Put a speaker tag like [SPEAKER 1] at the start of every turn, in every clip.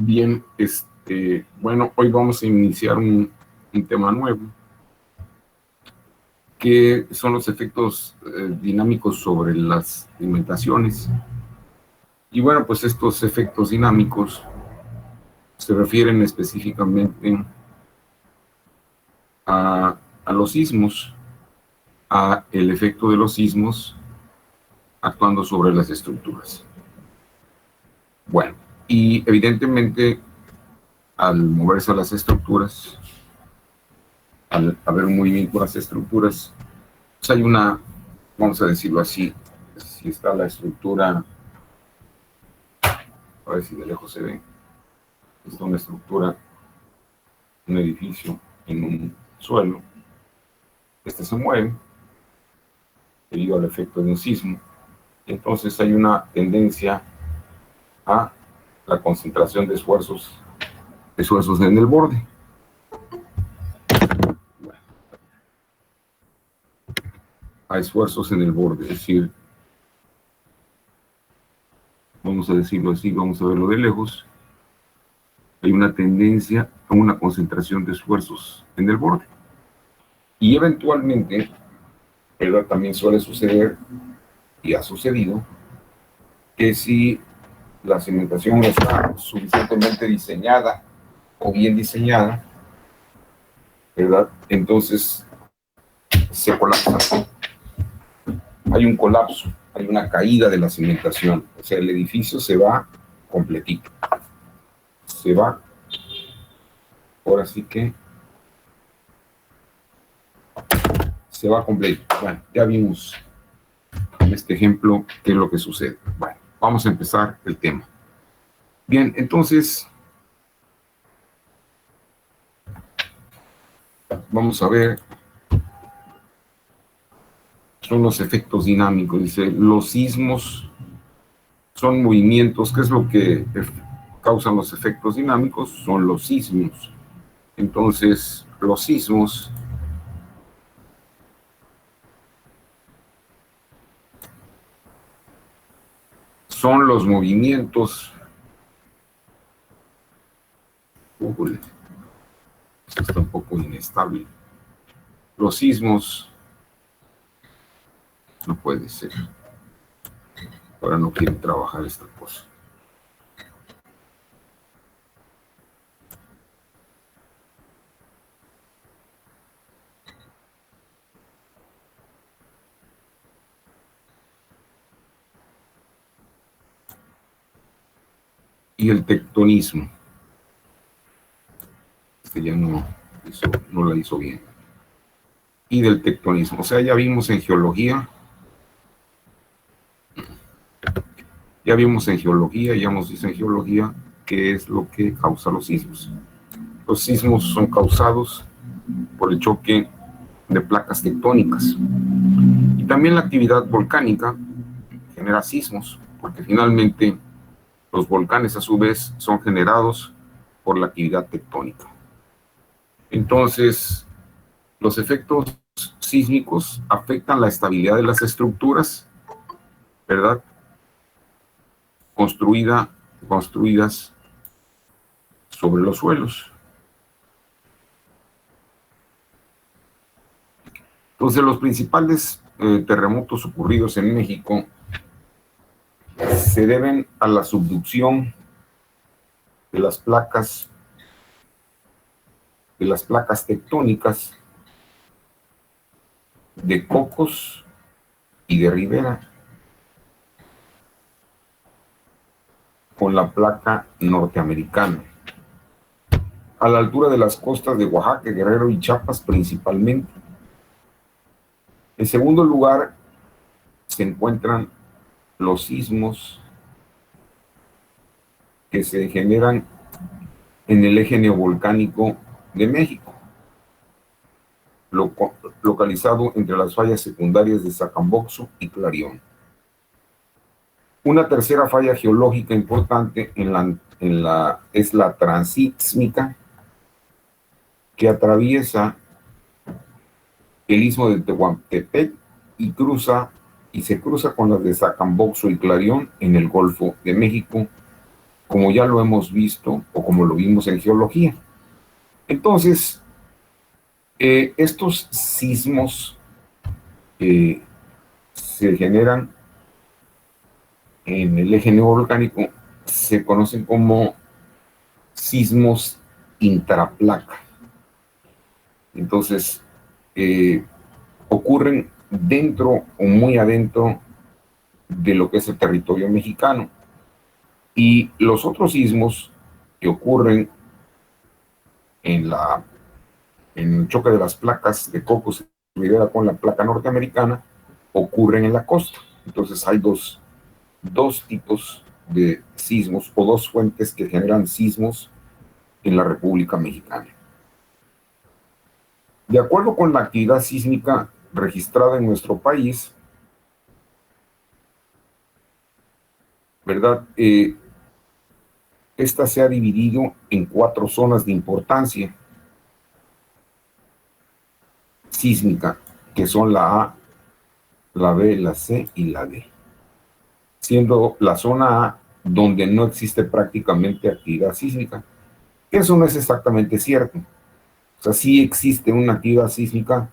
[SPEAKER 1] Bien, bueno, hoy vamos a iniciar un tema nuevo, que son los efectos dinámicos sobre las alimentaciones. Y bueno, pues estos efectos dinámicos se refieren específicamente a los sismos, a el efecto de los sismos actuando sobre las estructuras. Bueno, y evidentemente al moverse a las estructuras, al haber un movimiento a las estructuras, pues hay una, vamos a decirlo así, si está la estructura, a ver si de lejos se ve, está una estructura, un edificio en un suelo, se mueve debido al efecto de un sismo, entonces hay una tendencia a la concentración de esfuerzos en el borde. A esfuerzos en el borde, es decir, vamos a decirlo así, vamos a verlo de lejos, hay una tendencia a una concentración de esfuerzos en el borde. Y eventualmente, ¿verdad? También suele suceder, y ha sucedido, que si la cimentación está suficientemente diseñada o bien diseñada, ¿verdad? Entonces se colapsa. Hay un colapso, hay una caída de la cimentación. O sea, el edificio se va completito. Se va. Ahora sí que se va completo. Bueno, ya vimos en este ejemplo qué es lo que sucede. Bueno, vamos a empezar el tema. Bien, entonces vamos a ver, son los efectos dinámicos. Dice, los sismos son movimientos. ¿Qué es lo que causan los efectos dinámicos? Son los sismos. Entonces, los sismos son los movimientos. Esto está un poco inestable. Los sismos, no puede ser. Ahora no quieren trabajar esta cosa. Y el tectonismo. Ya no la hizo bien. Y del tectonismo. O sea, ya vimos en geología. Ya hemos visto en geología qué es lo que causa los sismos. Los sismos son causados por el choque de placas tectónicas. Y también la actividad volcánica genera sismos, porque finalmente los volcanes a su vez son generados por la actividad tectónica. Entonces, los efectos sísmicos afectan la estabilidad de las estructuras, ¿verdad? Construidas sobre los suelos. Entonces, los principales terremotos ocurridos en México se deben a la subducción de las placas tectónicas de Cocos y de Rivera con la placa norteamericana, a la altura de las costas de Oaxaca, Guerrero y Chiapas principalmente. En segundo lugar, se encuentran los sismos que se generan en el eje neovolcánico de México, localizado entre las fallas secundarias de Sacamboxo y Clarión. Una tercera falla geológica importante es la transísmica, que atraviesa el istmo de Tehuantepec y se cruza con las de Sacamboxo y Clarión en el Golfo de México, como ya lo hemos visto o como lo vimos en geología. Entonces, estos sismos se generan en el eje neovolcánico, se conocen como sismos intraplaca. Entonces, ocurren dentro o muy adentro de lo que es el territorio mexicano. Y los otros sismos que ocurren en, en el choque de las placas de Cocos Rivera con la placa norteamericana ocurren en la costa. Entonces hay dos tipos de sismos o dos fuentes que generan sismos en la República Mexicana. De acuerdo con la actividad sísmica registrada en nuestro país, ¿verdad? Esta se ha dividido en 4 zonas de importancia sísmica, que son la A, la B, la C y la D, siendo la zona A donde no existe prácticamente actividad sísmica. Eso no es exactamente cierto. O sea, sí existe una actividad sísmica,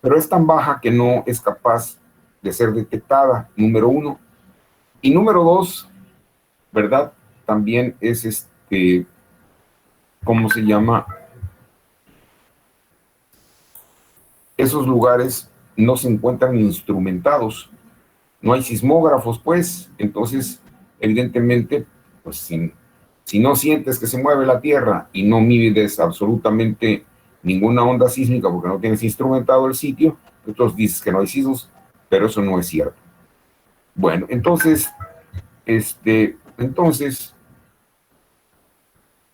[SPEAKER 1] pero es tan baja que no es capaz de ser detectada, número 1. Y número 2, ¿verdad? También es ¿cómo se llama? Esos lugares no se encuentran instrumentados, no hay sismógrafos, pues. Entonces, evidentemente, pues si no sientes que se mueve la Tierra y no mides absolutamente ninguna onda sísmica porque no tienes instrumentado el sitio, entonces dices que no hay sismos, pero eso no es cierto. Bueno, entonces,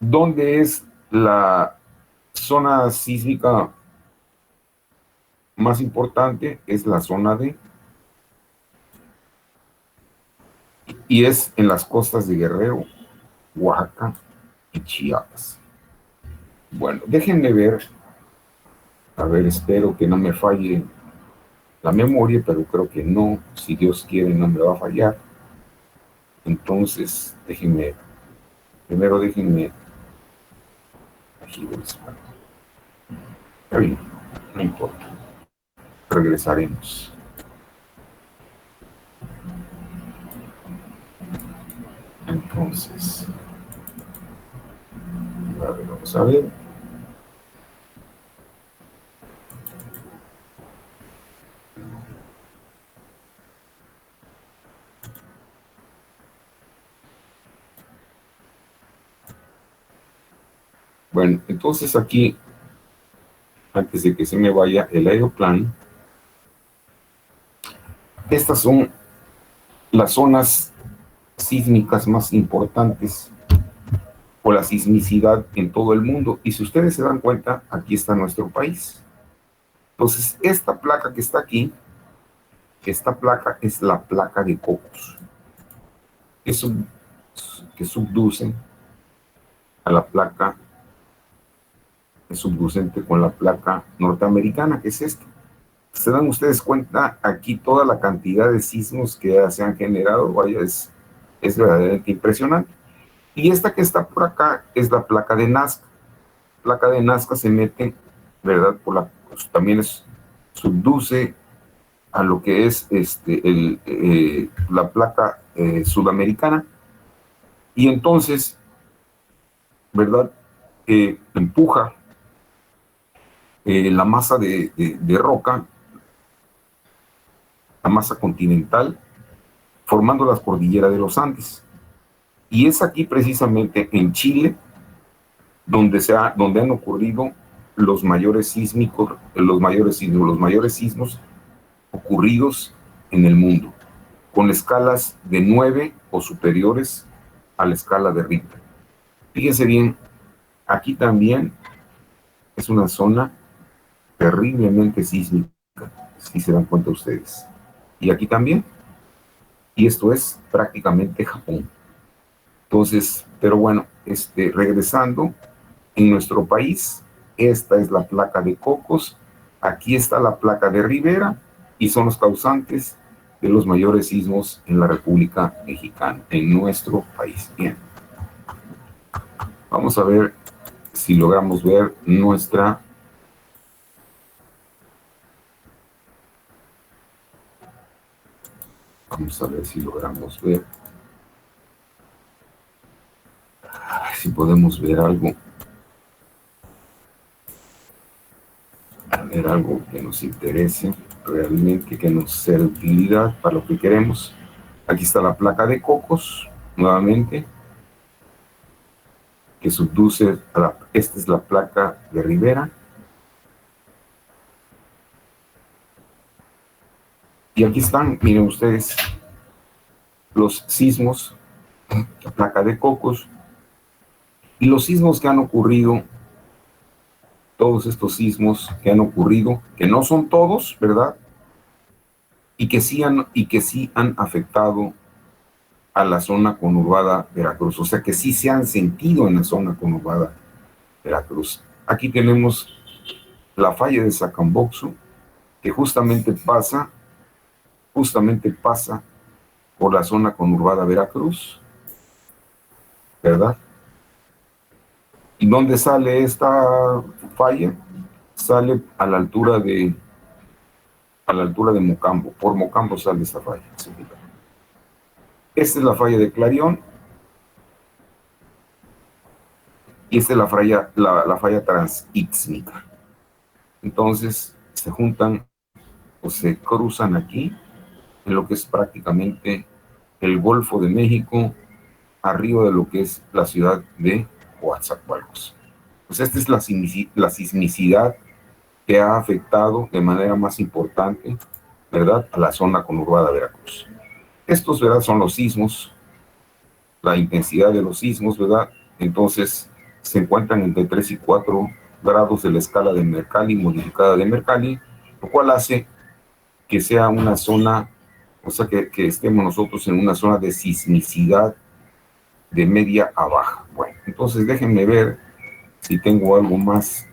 [SPEAKER 1] ¿dónde es la zona sísmica más importante? Es la zona D, y es en las costas de Guerrero, Oaxaca y Chiapas. Bueno, déjenme ver, a ver, espero que no me falle la memoria, pero creo que no, si Dios quiere no me va a fallar. Entonces, primero déjenme, aquí está bien, no importa, regresaremos. Entonces, vamos a ver. Bueno, entonces aquí, antes de que se me vaya el aeroplano, estas son las zonas sísmicas más importantes o la sismicidad en todo el mundo. Y si ustedes se dan cuenta, aquí está nuestro país. Entonces, esta placa que está aquí, esta placa es la placa de Cocos, que subducen a la placa, es subducente con la placa norteamericana, que es esta. Se dan ustedes cuenta aquí toda la cantidad de sismos que se han generado, vaya, es verdaderamente impresionante. Y esta que está por acá es la placa de Nazca. La placa de Nazca se mete, ¿verdad? Pues, también subduce a lo que es la placa sudamericana, y entonces, ¿verdad? Empuja la masa de roca, la masa continental, formando las cordilleras de los Andes. Y es aquí precisamente en Chile donde han ocurrido los mayores sismos ocurridos en el mundo, con escalas de 9 o superiores a la escala de Richter. Fíjense bien, aquí también es una zona terriblemente sísmica, si se dan cuenta ustedes. Y aquí también. y esto es prácticamente Japón. Entonces, pero bueno, regresando, en nuestro país, esta es la placa de Cocos, aquí está la placa de Rivera, y son los causantes de los mayores sismos en la República Mexicana, en nuestro país. Bien, vamos a ver si logramos ver nuestra... Vamos a ver si logramos ver, si podemos ver algo. A ver, algo que nos interese realmente, que nos sea de utilidad para lo que queremos. Aquí está la placa de Cocos, nuevamente, que subduce a esta es la placa de Rivera. Y aquí están, miren ustedes, los sismos, la placa de Cocos, y los sismos que han ocurrido, todos estos sismos que han ocurrido, que no son todos, ¿verdad? Y que sí han afectado a la zona conurbada Veracruz, o sea que sí se han sentido en la zona conurbada Veracruz. Aquí tenemos la falla de Sacamboxo, que justamente pasa por la zona conurbada Veracruz, ¿verdad? ¿Y dónde sale esta falla? Sale a la altura de Mocambo, por Mocambo sale esta falla. Esta es la falla de Clarión, y esta es la falla transísmica. Entonces se juntan o se cruzan aquí en lo que es prácticamente el Golfo de México, arriba de lo que es la ciudad de Coatzacoalcos. Pues esta es la sismicidad que ha afectado de manera más importante, ¿verdad?, a la zona conurbada Veracruz. Estos, ¿verdad?, son los sismos, la intensidad de los sismos, ¿verdad? Entonces se encuentran entre 3 y 4 grados de la escala de Mercalli, modificada de Mercalli, lo cual hace que sea una zona, o sea, que estemos nosotros en una zona de sismicidad de media a baja. Bueno, entonces déjenme ver si tengo algo más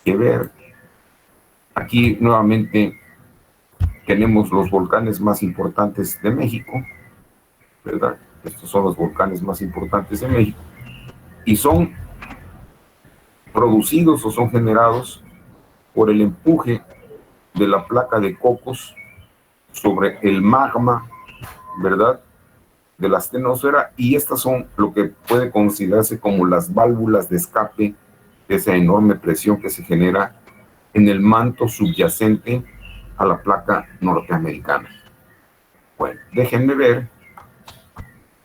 [SPEAKER 1] que ver. Aquí nuevamente tenemos los volcanes más importantes de México, ¿verdad? Estos son los volcanes más importantes de México, y son producidos o son generados por el empuje de la placa de Cocos sobre el magma, ¿verdad?, de la astenosfera, y estas son lo que puede considerarse como las válvulas de escape de esa enorme presión que se genera en el manto subyacente a la placa norteamericana. Bueno, déjenme ver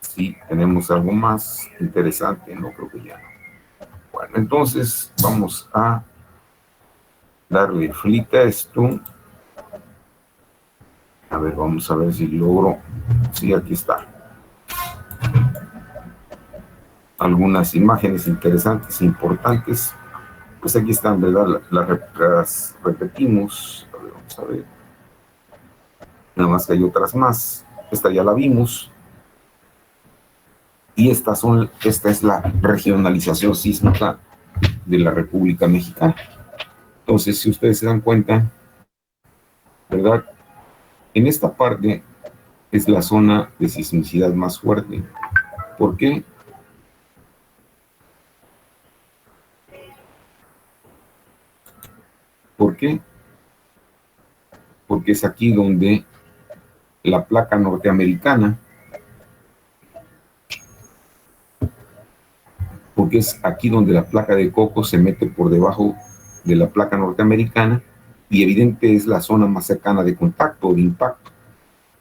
[SPEAKER 1] si tenemos algo más interesante. No, creo que ya no. Bueno, entonces vamos a darle flip a esto. A ver, vamos a ver si logro. Sí, aquí está. Algunas imágenes interesantes, importantes. Pues aquí están, ¿verdad? Las repetimos. A ver, vamos a ver. Nada más que hay otras más. Esta ya la vimos. Y esta es la regionalización sísmica de la República Mexicana. Entonces, si ustedes se dan cuenta, ¿verdad?, en esta parte es la zona de sismicidad más fuerte. ¿Por qué? ¿Por qué? Porque es aquí donde la placa norteamericana, porque es aquí donde la placa de Cocos se mete por debajo de la placa norteamericana, y evidente es la zona más cercana de contacto, de impacto.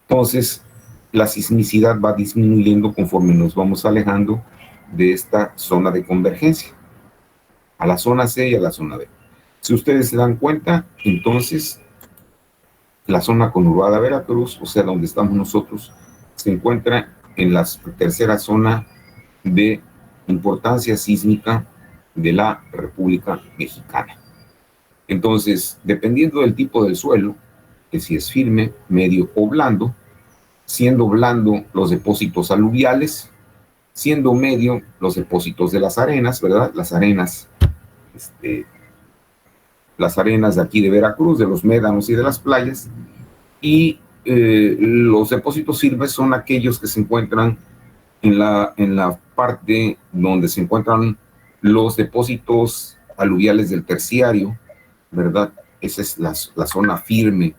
[SPEAKER 1] Entonces, la sismicidad va disminuyendo conforme nos vamos alejando de esta zona de convergencia, a la zona C y a la zona D. Si ustedes se dan cuenta, entonces, la zona conurbada Veracruz, o sea, donde estamos nosotros, se encuentra en la tercera zona de importancia sísmica de la República Mexicana. Entonces, dependiendo del tipo del suelo, que si es firme, medio o blando, siendo blando los depósitos aluviales, siendo medio los depósitos de las arenas, ¿verdad? Las arenas de aquí de Veracruz, de los médanos y de las playas, y los depósitos silves son aquellos que se encuentran en la parte donde se encuentran los depósitos aluviales del terciario, ¿verdad? Esa es la zona firme,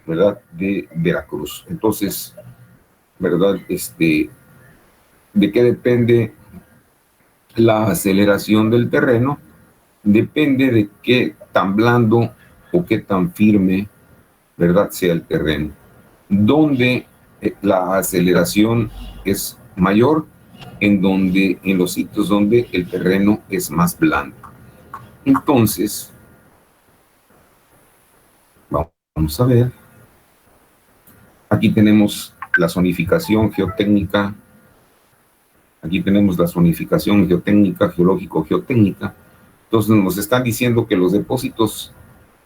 [SPEAKER 1] ¿verdad? De Veracruz. Entonces, ¿verdad? ¿De qué depende la aceleración del terreno? Depende de qué tan blando o qué tan firme, ¿verdad?, sea el terreno. Donde la aceleración es mayor, en los sitios donde el terreno es más blando. Entonces, vamos a ver. Aquí tenemos la zonificación geotécnica. Aquí tenemos la zonificación geotécnica, geológico-geotécnica. Entonces nos están diciendo que los depósitos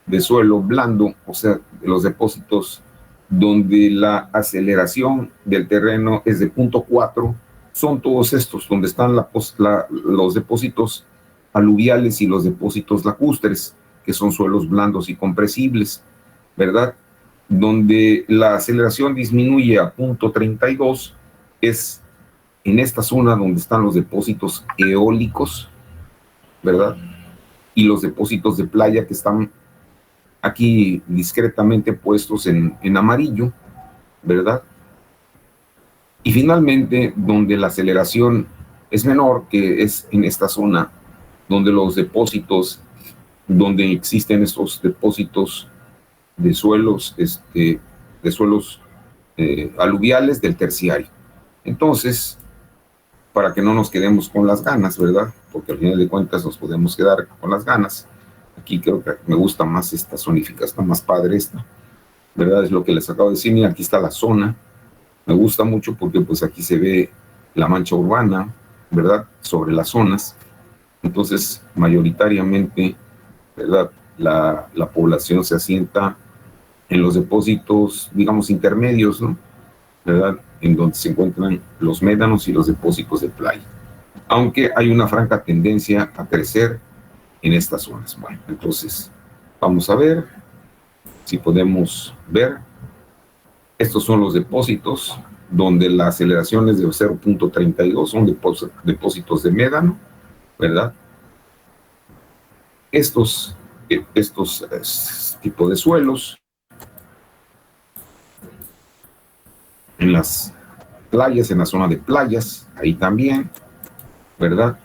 [SPEAKER 1] de suelo blando, o sea, los depósitos donde la aceleración del terreno es de 0.4, son todos estos, donde están los depósitos aluviales y los depósitos lacustres, que son suelos blandos y compresibles, ¿verdad? Donde la aceleración disminuye a 0.32 es en esta zona donde están los depósitos eólicos, ¿verdad? Y los depósitos de playa que están aquí discretamente puestos en amarillo, ¿verdad? Y finalmente, donde la aceleración es menor, que es en esta zona, donde los depósitos, donde existen estos depósitos de suelos, aluviales del terciario. Entonces, para que no nos quedemos con las ganas, ¿verdad? Porque al final de cuentas nos podemos quedar con las ganas. Aquí creo que me gusta más esta zonificación, está más padre esta, ¿verdad? Es lo que les acabo de decir. Mira, aquí está la zona. Me gusta mucho porque pues aquí se ve la mancha urbana, ¿verdad? Sobre las zonas. Entonces, mayoritariamente, ¿verdad? La población se asienta en los depósitos, digamos, intermedios, ¿no? ¿Verdad? En donde se encuentran los médanos y los depósitos de playa. Aunque hay una franca tendencia a crecer en estas zonas. Bueno, entonces, vamos a ver si podemos ver. Estos son los depósitos donde la aceleración es de 0.32, son depósitos de médano, ¿verdad? Estos tipos de suelos en las playas, en la zona de playas, ahí también, ¿verdad?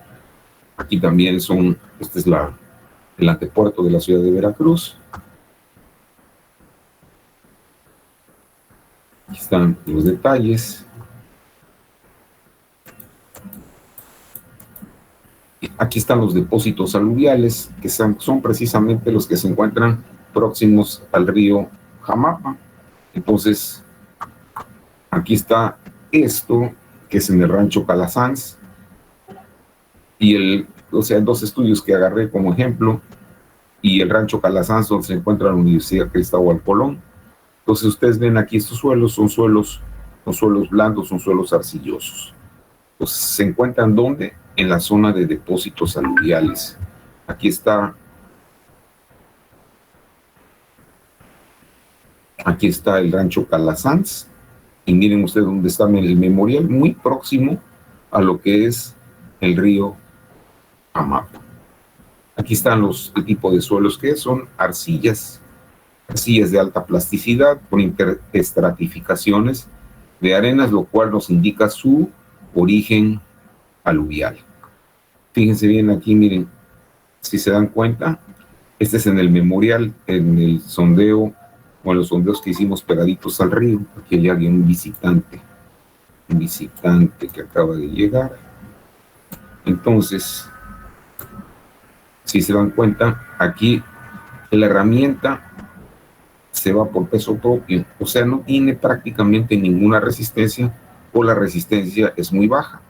[SPEAKER 1] Aquí también son, este es el antepuerto de la ciudad de Veracruz. Aquí están los detalles. Aquí están los depósitos aluviales, que son precisamente los que se encuentran próximos al río Jamapa. Entonces, aquí está esto, que es en el rancho Calasanz, y dos estudios que agarré como ejemplo, y el rancho Calasanz, donde se encuentra la Universidad Cristóbal Colón. Entonces, ustedes ven aquí estos suelos, son suelos blandos, son suelos arcillosos. Entonces, ¿se encuentran dónde? En la zona de depósitos aluviales. Aquí está el rancho Calasanz, y miren ustedes dónde está el memorial, muy próximo a lo que es el río Jamapa. Aquí están el tipo de suelos que son arcillas de alta plasticidad con interestratificaciones de arenas, lo cual nos indica su origen aluvial. Fíjense bien aquí, miren, si se dan cuenta, este es en el memorial, en el sondeo, o en los sondeos que hicimos pegaditos al río. Aquí hay alguien, un visitante que acaba de llegar. Entonces, si se dan cuenta, aquí la herramienta se va por peso propio, o sea, no tiene prácticamente ninguna resistencia, o la resistencia es muy baja.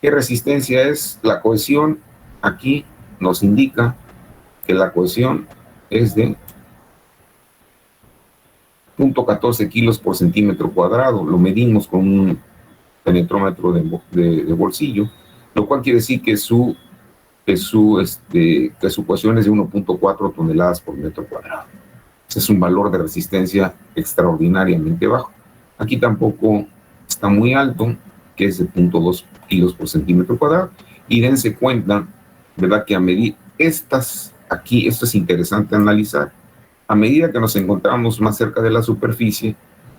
[SPEAKER 1] ¿Qué resistencia es? La cohesión aquí nos indica que la cohesión es de 0.14 kilos por centímetro cuadrado. Lo medimos con un penetrómetro de bolsillo, lo cual quiere decir que su ecuación es de 1.4 toneladas por metro cuadrado. Es un valor de resistencia extraordinariamente bajo. Aquí tampoco está muy alto, que es de 0.2 kilos por centímetro cuadrado. Y dense cuenta, ¿verdad? Que a medida esto es interesante analizar. A medida que nos encontramos más cerca de la superficie,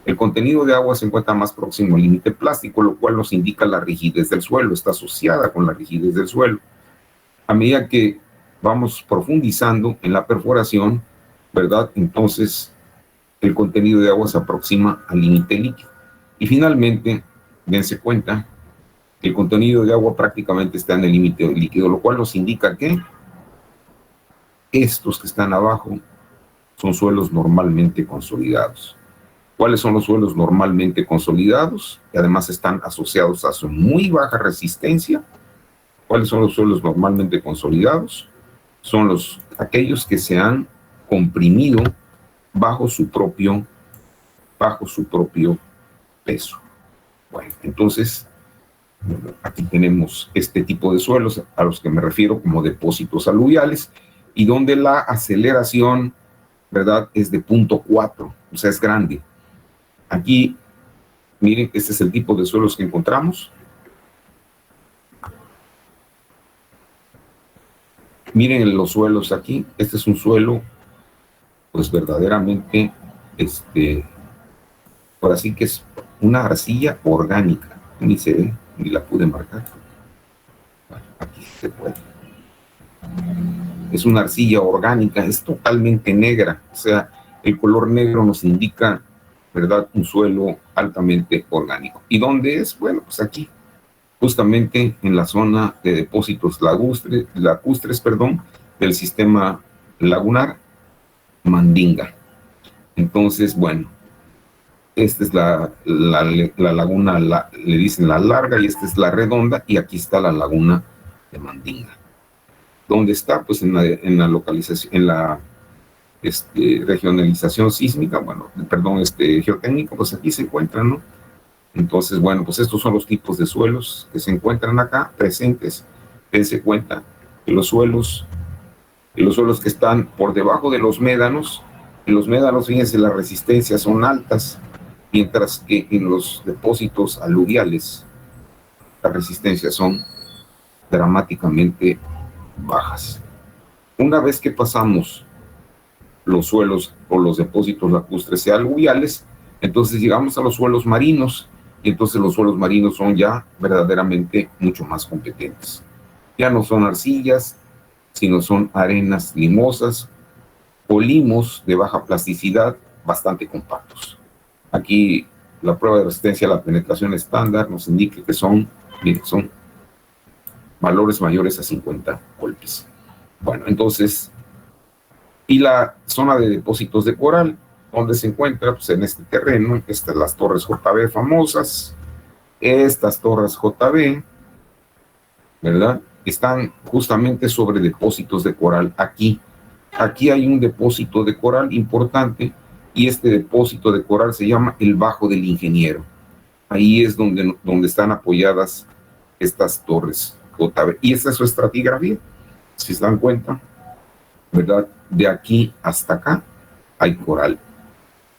[SPEAKER 1] el contenido de agua se encuentra más próximo al límite plástico, lo cual nos indica la rigidez del suelo, está asociada con la rigidez del suelo. A medida que vamos profundizando en la perforación, ¿verdad? Entonces, el contenido de agua se aproxima al límite líquido. Y finalmente, dense cuenta que el contenido de agua prácticamente está en el límite líquido, lo cual nos indica que estos que están abajo son suelos normalmente consolidados. ¿Cuáles son los suelos normalmente consolidados? Que además están asociados a su muy baja resistencia. ¿Cuáles son los suelos normalmente consolidados? Son aquellos que se han comprimido bajo su propio peso. Bueno, entonces, aquí tenemos este tipo de suelos a los que me refiero como depósitos aluviales, y donde la aceleración, ¿verdad?, es de 0.4, o sea, es grande. Aquí, miren, este es el tipo de suelos que encontramos. Miren los suelos aquí. Este es un suelo, pues verdaderamente, por así que es una arcilla orgánica. Ni se ve, ni la pude marcar. Bueno, aquí se puede. Es una arcilla orgánica, es totalmente negra. O sea, el color negro nos indica, ¿verdad?, un suelo altamente orgánico. ¿Y dónde es? Bueno, pues aquí, justamente en la zona de depósitos lacustres, del sistema lagunar Mandinga. Entonces, bueno, esta es la laguna, le dicen la larga, y esta es la redonda, y aquí está la laguna de Mandinga. ¿Dónde está? Pues en la localización, en la regionalización sísmica, bueno, perdón, geotécnica, pues aquí se encuentran, ¿no? Entonces, bueno, pues estos son los tipos de suelos que se encuentran acá presentes. Dense cuenta que los suelos que están por debajo de los médanos, fíjense, las resistencias son altas, mientras que en los depósitos aluviales las resistencias son dramáticamente bajas. Una vez que pasamos los suelos o los depósitos lacustres y aluviales, entonces llegamos a los suelos marinos, y entonces los suelos marinos son ya verdaderamente mucho más competentes. Ya no son arcillas, sino son arenas limosas o limos de baja plasticidad bastante compactos. Aquí la prueba de resistencia a la penetración estándar nos indica que son valores mayores a 50 golpes. Bueno, entonces, y la zona de depósitos de coral, ¿dónde se encuentra? Pues en este terreno, las torres JB famosas. Estas torres JB, ¿verdad?, están justamente sobre depósitos de coral. Aquí hay un depósito de coral importante, y este depósito de coral se llama el Bajo del Ingeniero. Ahí es donde están apoyadas estas torres JB. Y esta es su estratigrafía, si se dan cuenta, ¿verdad? De aquí hasta acá hay coral.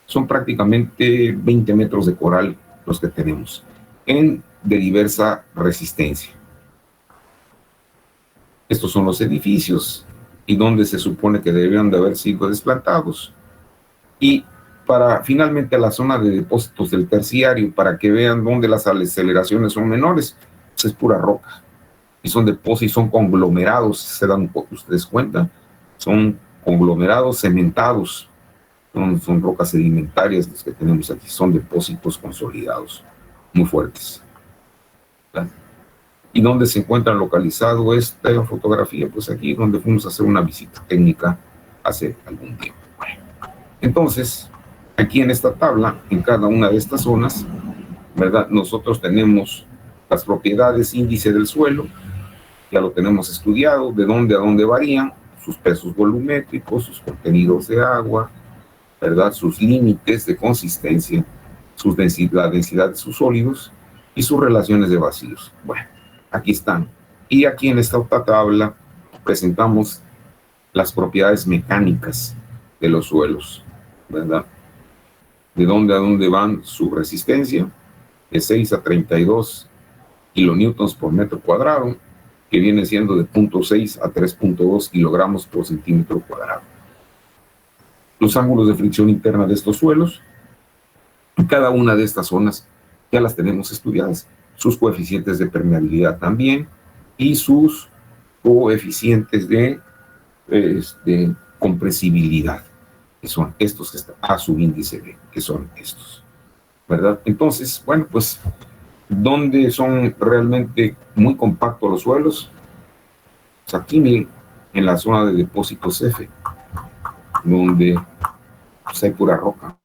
[SPEAKER 1] Son prácticamente 20 metros de coral los que tenemos, de diversa resistencia. Estos son los edificios y donde se supone que debían de haber sido desplantados. Y finalmente la zona de depósitos del terciario, para que vean dónde las aceleraciones son menores, pues es pura roca. Y son depósitos, son conglomerados, se dan ustedes cuenta, son conglomerados cementados, son rocas sedimentarias las que tenemos aquí, son depósitos consolidados, muy fuertes. ¿Verdad? ¿Y dónde se encuentra localizado esta fotografía? Pues aquí, donde fuimos a hacer una visita técnica hace algún tiempo. Bueno, entonces, aquí en esta tabla, en cada una de estas zonas, ¿verdad?, nosotros tenemos las propiedades índice del suelo, ya lo tenemos estudiado, de dónde a dónde varían, sus pesos volumétricos, sus contenidos de agua, ¿verdad? Sus límites de consistencia, la densidad de sus sólidos y sus relaciones de vacíos. Bueno, aquí están. Y aquí en esta otra tabla presentamos las propiedades mecánicas de los suelos, ¿verdad? De dónde a dónde van su resistencia, de 6 a 32 kilonewtons por metro cuadrado, que viene siendo de 0.6 a 3.2 kilogramos por centímetro cuadrado. Los ángulos de fricción interna de estos suelos, cada una de estas zonas ya las tenemos estudiadas, sus coeficientes de permeabilidad también y sus coeficientes de compresibilidad, que son estos que están a su índice B, que son estos, ¿verdad? Entonces, bueno, pues, ¿dónde son realmente muy compactos los suelos? Pues aquí, miren, en la zona de depósitos F, donde pues, hay pura roca.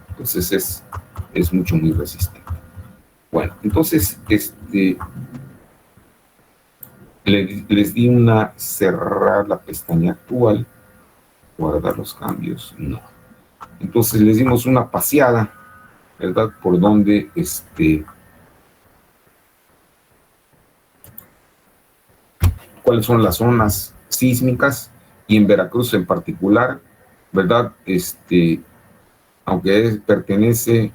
[SPEAKER 1] Entonces es mucho, muy resistente. Bueno, entonces, les di una cerrar la pestaña actual, guardar los cambios, no. Entonces les dimos una paseada, ¿verdad? Por donde cuáles son las zonas sísmicas y en Veracruz en particular, ¿verdad? Aunque pertenece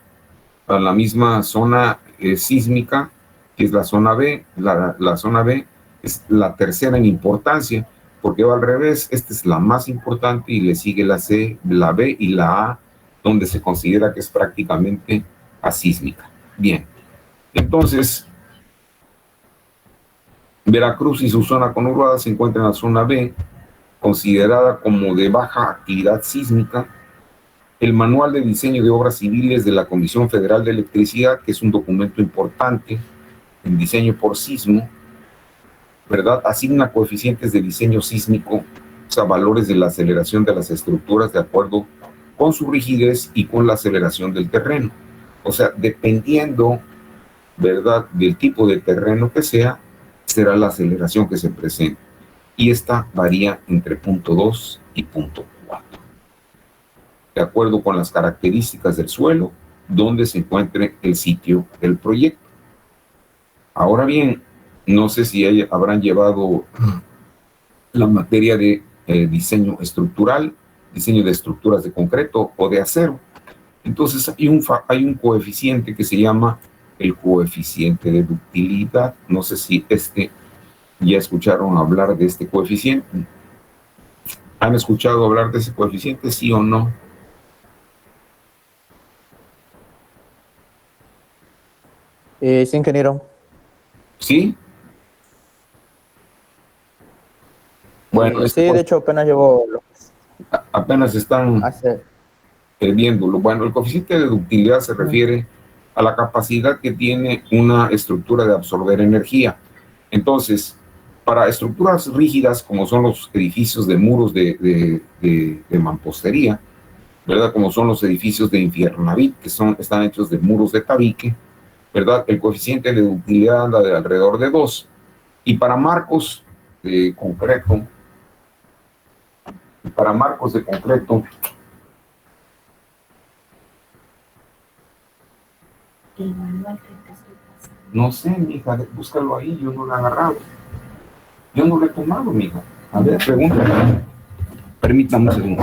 [SPEAKER 1] a la misma zona sísmica, que es la zona B, la zona B es la tercera en importancia, porque va al revés, esta es la más importante y le sigue la C, la B y la A, donde se considera que es prácticamente asísmica. Bien, entonces, Veracruz y su zona conurbada se encuentran en la zona B, considerada como de baja actividad sísmica. El Manual de Diseño de Obras Civiles de la Comisión Federal de Electricidad, que es un documento importante en diseño por sismo, ¿verdad? Asigna coeficientes de diseño sísmico, o sea, valores de la aceleración de las estructuras de acuerdo con su rigidez y con la aceleración del terreno. O sea, dependiendo, ¿verdad?, del tipo de terreno que sea, será la aceleración que se presente. Y esta varía entre 0.2 y 0.4, de acuerdo con las características del suelo donde se encuentre el sitio del proyecto. Ahora bien, no sé si habrán llevado la materia de diseño estructural, diseño de estructuras de concreto o de acero. Entonces hay un coeficiente que se llama el coeficiente de ductilidad. No sé si ya escucharon hablar de este coeficiente. ¿Han escuchado hablar de ese coeficiente, sí o no?
[SPEAKER 2] Sí, ingeniero.
[SPEAKER 1] ¿Sí? Bueno,
[SPEAKER 2] Sí, de hecho apenas llevo
[SPEAKER 1] apenas están
[SPEAKER 2] hace.
[SPEAKER 1] viéndolo. Bueno, el coeficiente de ductilidad se refiere a la capacidad que tiene una estructura de absorber energía. Entonces, para estructuras rígidas, como son los edificios de muros de mampostería, ¿verdad? Como son los edificios de Infiernavit, que están hechos de muros de tabique, ¿verdad? El coeficiente de ductilidad anda de alrededor de 2. Y para marcos de concreto, el manual que te estoy pasando. No sé, mija, búscalo ahí, yo no lo he agarrado. Yo no lo he tomado, mija. A ver, pregúntale. Permítame un segundo.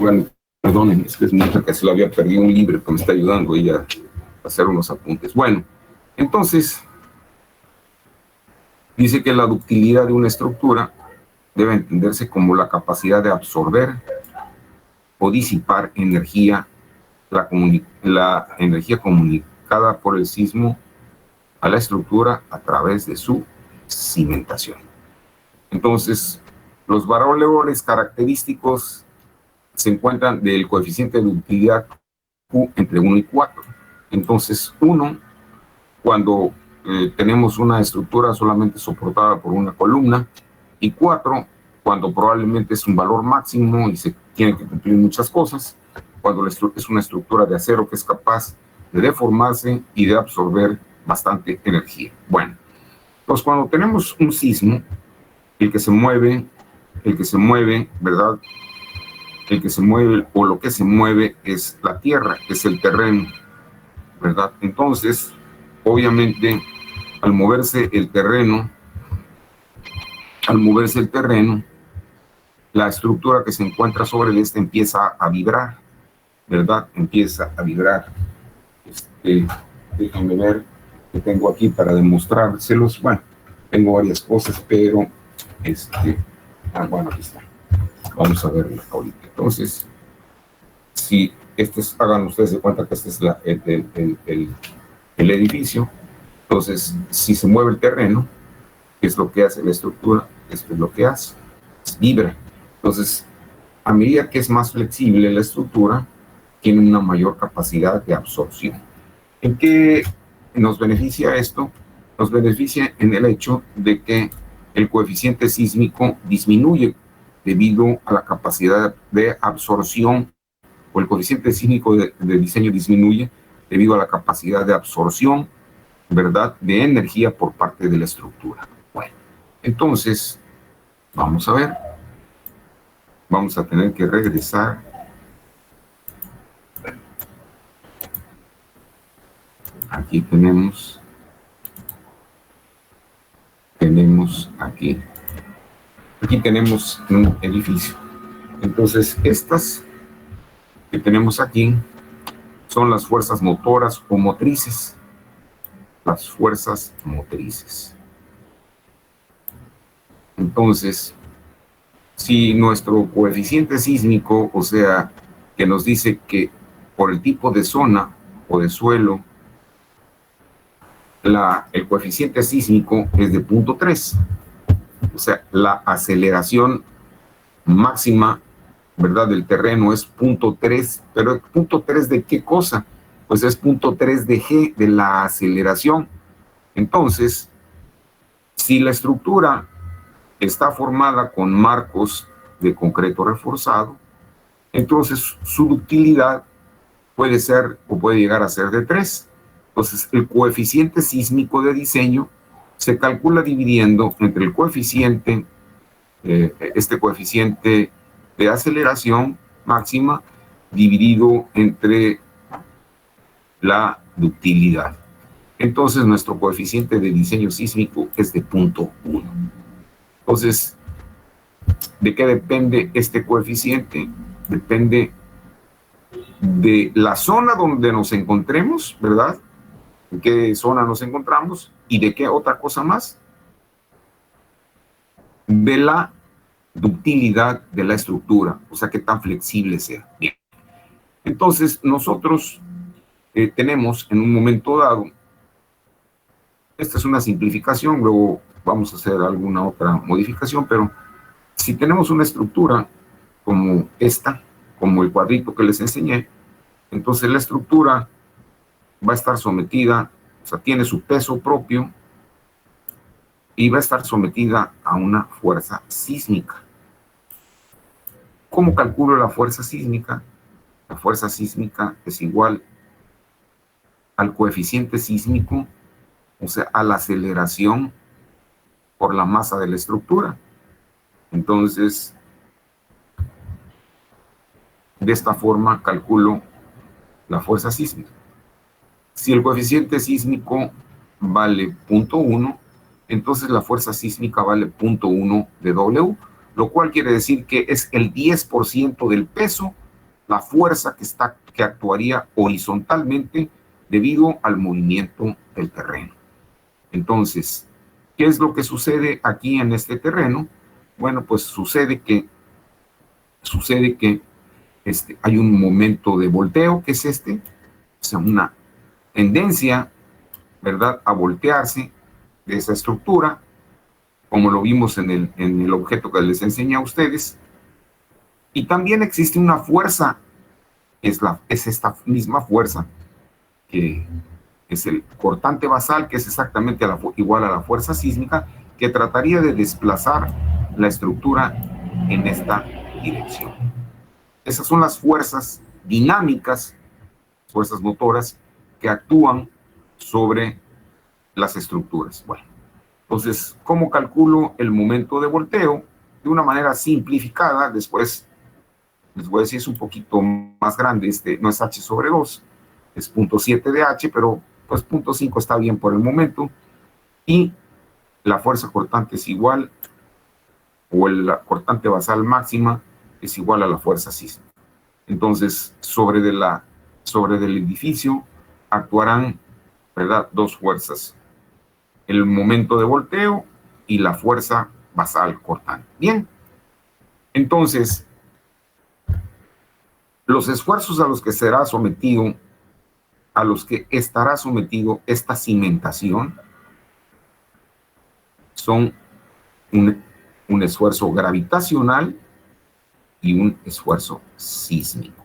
[SPEAKER 1] Bueno, perdonen, es que es mi hija que se lo había perdido un libro que me está ayudando ella a hacer unos apuntes. Bueno, entonces, dice que la ductilidad de una estructura debe entenderse como la capacidad de absorber o disipar energía, la energía comunicada por el sismo a la estructura a través de su cimentación. Entonces, los valores característicos se encuentran del coeficiente de ductilidad Q entre 1 y 4. Entonces, 1, cuando tenemos una estructura solamente soportada por una columna, y 4, cuando probablemente es un valor máximo y se tiene que cumplir muchas cosas, cuando es una estructura de acero que es capaz de deformarse y de absorber bastante energía. Bueno, pues cuando tenemos un sismo, el que se mueve, ¿verdad? El que se mueve o lo que se mueve es la tierra, es el terreno, ¿verdad? Entonces, obviamente, al moverse el terreno, la estructura que se encuentra sobre este empieza a vibrar, ¿verdad? Empieza a vibrar. Déjenme ver que tengo aquí para demostrárselos. Bueno, tengo varias cosas, pero bueno, aquí está. Vamos a verlo ahorita. Entonces, si hagan ustedes de cuenta que este es el edificio, entonces, si se mueve el terreno, ¿qué es lo que hace la estructura? Esto es lo que hace, vibra. Entonces, a medida que es más flexible la estructura, tiene una mayor capacidad de absorción. ¿En qué nos beneficia esto? Nos beneficia en el hecho de que el coeficiente sísmico disminuye debido a la capacidad de absorción, o el coeficiente sísmico de diseño disminuye debido a la capacidad de absorción, ¿verdad?, de energía por parte de la estructura. Bueno, entonces, vamos a ver. Vamos a tener que regresar. Aquí tenemos aquí tenemos un edificio. Entonces, estas que tenemos aquí son las fuerzas motoras o motrices. Las fuerzas motrices. Entonces, si nuestro coeficiente sísmico, o sea, que nos dice que por el tipo de zona o de suelo, el coeficiente sísmico es de 0.3, o sea, la aceleración máxima, ¿verdad?, del terreno es 0.3, pero 0.3 ¿de qué cosa? Pues es 0.3 de G, de la aceleración. Entonces, si la estructura está formada con marcos de concreto reforzado, entonces su ductilidad puede ser o puede llegar a ser de 3. Entonces, el coeficiente sísmico de diseño se calcula dividiendo entre el coeficiente, este coeficiente de aceleración máxima, dividido entre la ductilidad. Entonces, nuestro coeficiente de diseño sísmico es de 0.1. Entonces, ¿de qué depende este coeficiente? Depende de la zona donde nos encontremos, ¿verdad? ¿En qué zona nos encontramos? ¿Y de qué otra cosa más? De la ductilidad de la estructura, o sea, qué tan flexible sea. Bien. Entonces, nosotros tenemos en un momento dado, esta es una simplificación, luego vamos a hacer alguna otra modificación, pero si tenemos una estructura como esta, como el cuadrito que les enseñé, entonces la estructura va a estar sometida, o sea, tiene su peso propio y va a estar sometida a una fuerza sísmica. ¿Cómo calculo la fuerza sísmica? La fuerza sísmica es igual al coeficiente sísmico, o sea, a la aceleración por la masa de la estructura. Entonces, de esta forma calculo la fuerza sísmica. Si el coeficiente sísmico vale 0.1, entonces la fuerza sísmica vale 0.1 de W, lo cual quiere decir que es el 10% del peso la fuerza que actuaría horizontalmente debido al movimiento del terreno. Entonces, ¿qué es lo que sucede aquí en este terreno? Bueno, pues sucede que hay un momento de volteo, que es o sea, una tendencia, ¿verdad?, a voltearse de esa estructura, como lo vimos en el objeto que les enseñé a ustedes. Y también existe una fuerza, es esta misma fuerza, que es el cortante basal, que es exactamente igual a la fuerza sísmica, que trataría de desplazar la estructura en esta dirección. Esas son las fuerzas dinámicas, fuerzas motoras, que actúan sobre las estructuras. Bueno, entonces, ¿cómo calculo el momento de volteo? De una manera simplificada. Después les voy a decir, es un poquito más grande, no es h sobre 2, es 0.7 de h, pero pues 0.5 está bien por el momento, y la fuerza cortante es igual, o la cortante basal máxima es igual a la fuerza sísmica. Entonces, sobre del edificio actuarán, ¿verdad?, dos fuerzas: el momento de volteo y la fuerza basal cortante. Bien, entonces, los esfuerzos a los que estará sometido esta cimentación son un esfuerzo gravitacional y un esfuerzo sísmico.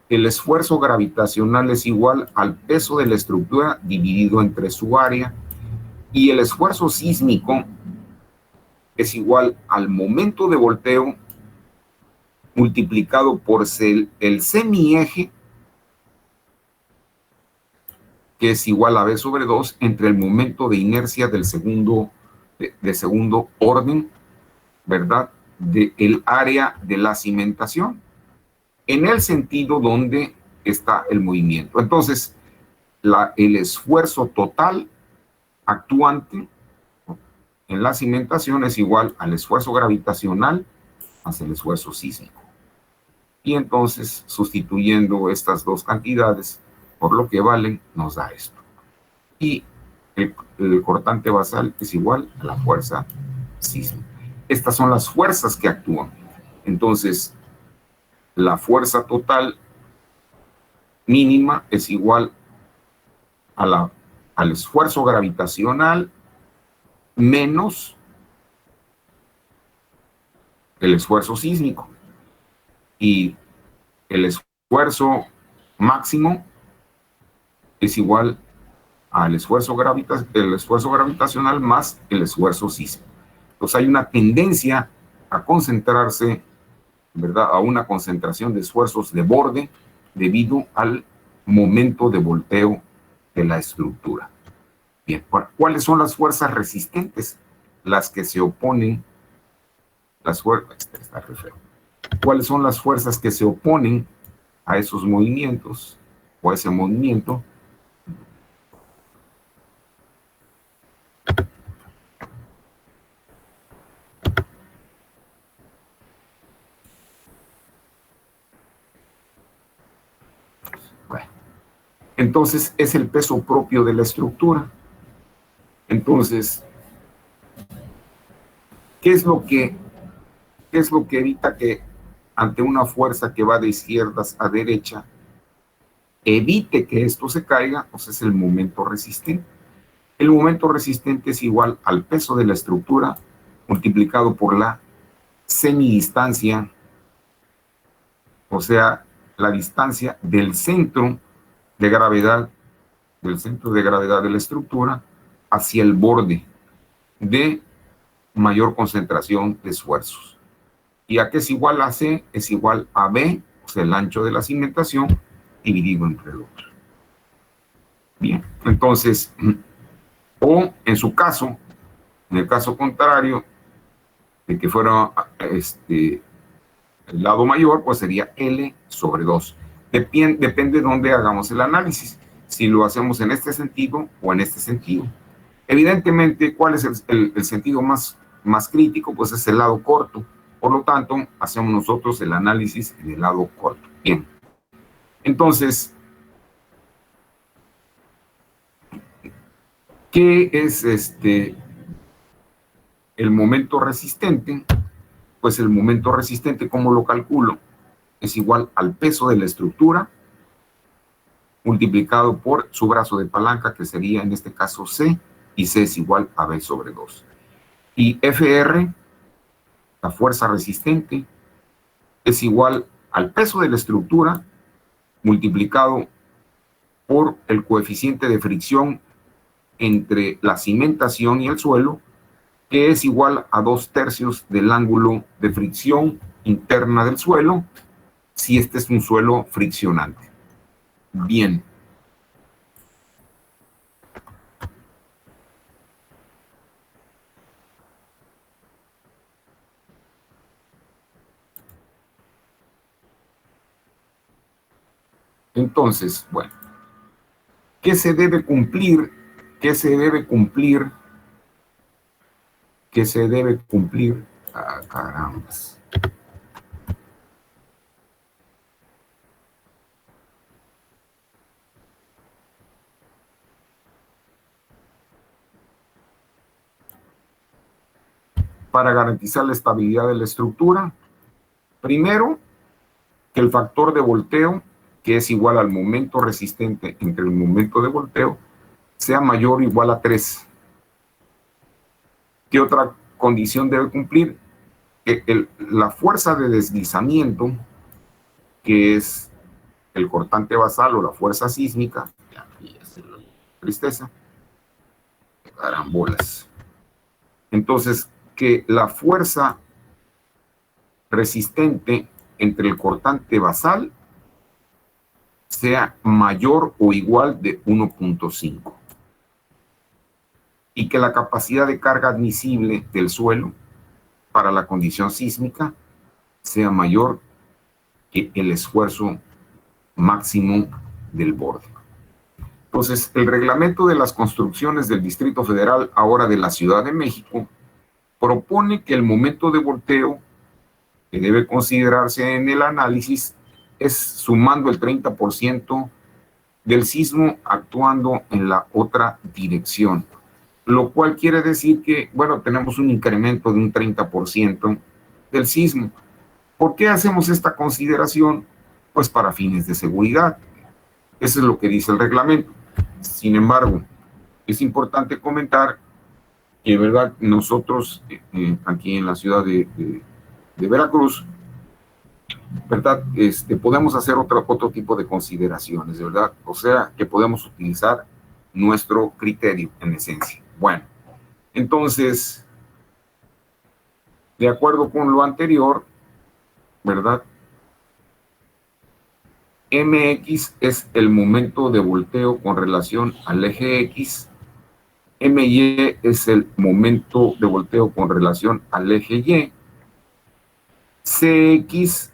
[SPEAKER 1] El esfuerzo gravitacional es igual al peso de la estructura dividido entre su área, y el esfuerzo sísmico es igual al momento de volteo multiplicado por el semieje, que es igual a B sobre 2, entre el momento de inercia del segundo orden, ¿verdad?, del área de la cimentación, en el sentido donde está el movimiento. Entonces, el esfuerzo total actuante en la cimentación es igual al esfuerzo gravitacional más el esfuerzo sísmico. Y entonces, sustituyendo estas dos cantidades por lo que valen, nos da esto. Y el cortante basal es igual a la fuerza sísmica. Estas son las fuerzas que actúan. Entonces, la fuerza total mínima es igual al esfuerzo gravitacional menos el esfuerzo sísmico. Y el esfuerzo máximo es igual al esfuerzo gravitacional más el esfuerzo sísmico. Entonces hay una tendencia a concentrarse, ¿verdad?, a una concentración de esfuerzos de borde debido al momento de volteo de la estructura. Bien, ¿cuáles son las fuerzas resistentes? Las que se oponen, ¿cuáles son las fuerzas que se oponen a esos movimientos o a ese movimiento? Bueno, entonces es el peso propio de la estructura. Entonces, ¿qué es lo que evita que ante una fuerza que va de izquierdas a derecha evite que esto se caiga? Pues es el momento resistente. El momento resistente es igual al peso de la estructura multiplicado por la semidistancia, o sea, la distancia del centro de gravedad de la estructura hacia el borde de mayor concentración de esfuerzos. ¿Y a qué es igual a C? Es igual a B, o sea, el ancho de la cimentación dividido entre el otro. Bien, entonces, o en su caso, en el caso contrario, de que fuera el lado mayor, pues sería L sobre 2. Depende de dónde hagamos el análisis, si lo hacemos en este sentido o en este sentido. Evidentemente, ¿cuál es el sentido más crítico? Pues es el lado corto. Por lo tanto, hacemos nosotros el análisis en el lado corto. Bien, entonces, ¿qué es el momento resistente? Pues el momento resistente, ¿cómo lo calculo? Es igual al peso de la estructura multiplicado por su brazo de palanca, que sería en este caso C, y C es igual a B sobre 2. Y FR, la fuerza resistente, es igual al peso de la estructura multiplicado por el coeficiente de fricción entre la cimentación y el suelo, que es igual a 2/3 del ángulo de fricción interna del suelo, si este es un suelo friccionante. Bien. Entonces, bueno, ¿qué se debe cumplir? ¿Qué se debe cumplir? ¿Qué se debe cumplir? Ah, caramba. Para garantizar la estabilidad de la estructura, primero, que el factor de volteo, que es igual al momento resistente entre el momento de volteo, sea mayor o igual a 3. ¿Qué otra condición debe cumplir? Que la fuerza de deslizamiento, que es el cortante basal o la fuerza sísmica, ya es la tristeza, carambolas. Entonces, que la fuerza resistente entre el cortante basal sea mayor o igual de 1.5 y que la capacidad de carga admisible del suelo para la condición sísmica sea mayor que el esfuerzo máximo del borde. Entonces, el reglamento de las construcciones del Distrito Federal, ahora de la Ciudad de México, propone que el momento de volteo que debe considerarse en el análisis es sumando el 30% del sismo actuando en la otra dirección, lo cual quiere decir que, bueno, tenemos un incremento de un 30% del sismo. ¿Por qué hacemos esta consideración? Pues para fines de seguridad. Eso es lo que dice el reglamento. Sin embargo, es importante comentar que, ¿verdad?, nosotros aquí en la ciudad de Veracruz, ¿verdad?, podemos hacer otro tipo de consideraciones, ¿verdad? O sea, que podemos utilizar nuestro criterio en esencia. Bueno, entonces, de acuerdo con lo anterior, ¿verdad?, MX es el momento de volteo con relación al eje X, MY es el momento de volteo con relación al eje Y, CX,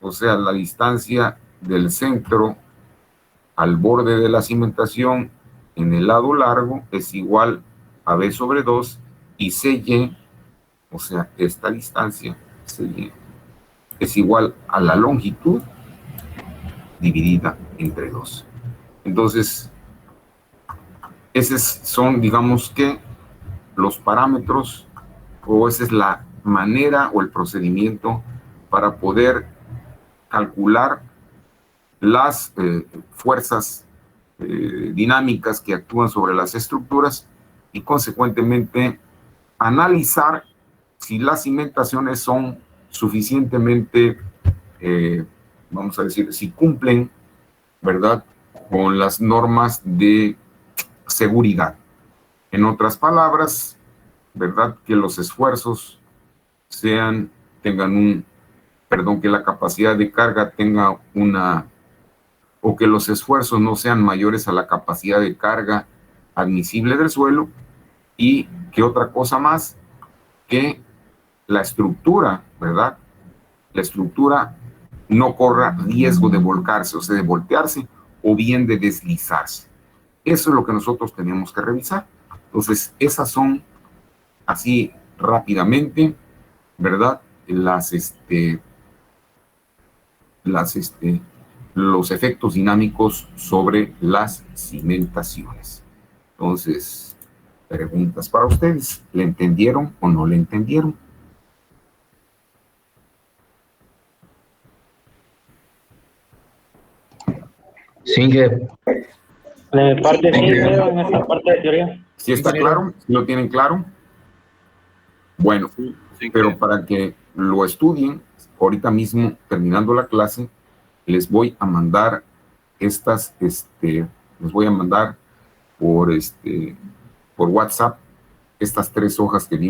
[SPEAKER 1] o sea, la distancia del centro al borde de la cimentación en el lado largo es igual a B sobre 2 y CY, o sea, esta distancia, CY, es igual a la longitud dividida entre 2. Entonces, esos son, digamos que, los parámetros, o esa es la manera o el procedimiento para poder calcular las fuerzas dinámicas que actúan sobre las estructuras y, consecuentemente, analizar si las cimentaciones son suficientemente, vamos a decir, si cumplen, ¿verdad?, con las normas de seguridad. En otras palabras, ¿verdad?, que los esfuerzos que la capacidad de carga tenga o que los esfuerzos no sean mayores a la capacidad de carga admisible del suelo, y que otra cosa más, que la estructura, ¿verdad?, la estructura no corra riesgo de volcarse, o sea, de voltearse, o bien de deslizarse. Eso es lo que nosotros tenemos que revisar. Entonces, esas son, así rápidamente, ¿verdad?, los efectos dinámicos sobre las cimentaciones. Entonces, preguntas para ustedes. ¿Le entendieron o no le entendieron?
[SPEAKER 3] Sí, que
[SPEAKER 4] De mi parte sí, creo, en esta parte de teoría.
[SPEAKER 1] ¿Sí está claro? ¿Sí lo tienen claro? Bueno, pero para que lo estudien, ahorita mismo, terminando la clase, les voy a mandar les voy a mandar por WhatsApp estas 3 hojas que vimos.